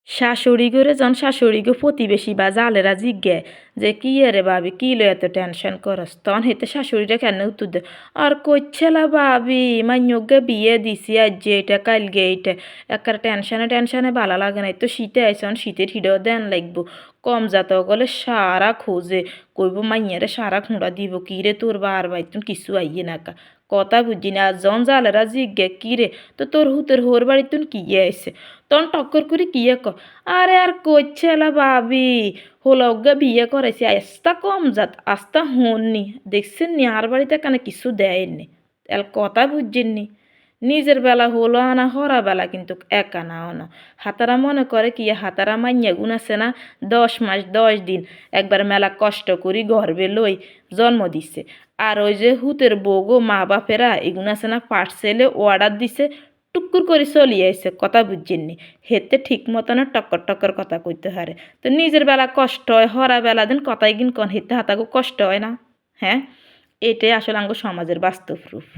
শাশুড়ি করে যখন শাশুড়ি গো প্রতিবেশী বা জালেরা জিজ্ঞে যে কি রে ভাবি কি লো এত টেনশন করস তখন হেতে শাশুড়িটা কেন উত্তর দে আর কইছেলা ভাবি মাইয়গে বিয়ে দিছি আজ যে এটা কালগে এইটা একার টেনশনে টেনশনে ভালো লাগে না তো শীতে আইসন শীতের হিডেও দেন লাগবো কম যাত গলে সারা খোঁজে কইব মাইয়ারে সারা খুঁড়া দিব কি রে তোর বার বাইতুন কিছু আইয়ে নাকা কথা বুঝি না আর জন জালেরা জিজ্ঞে কি রে তো তোর হুতের হোর বাড়িতুন কি আইছে তখন টক্কর করে কিয়ে ক আরে আর কইছেলা ভাবি হলগ্গা বিয়ে করাইছি আস্তা কম জাত আস্তা হননি দেখছেন নি আর বাড়িতে কেন কিছু দেয়নি এল কথা বুঝছেননি নিজের বেলা হলো আনা হরা বেলা কিন্তু একা না অন হাতারা মনে করে কি হাতারা মাইয়া গুণ আছে না 10 মাস 10 দিন একবার মেলা কষ্ট করি গর্বে লই জন্ম দিছে আর ওই যে হুতের বউগো মা বাপেরা এগুন আছে না পার্সেলে অর্ডার দিছে টুকুর করে চলিয়ে আইছে কথা বুঝছেননি হেতে ঠিক মতন টক্কর টক্কর কথা কইতে হারে তো নিজের বেলা কষ্ট হয় হরা বেলা দিন কথাই কিন কন হেতে হাতাগো কষ্ট হয় না হ্যাঁ এটাই আসলে আঙ্গ সমাজের বাস্তব রূপ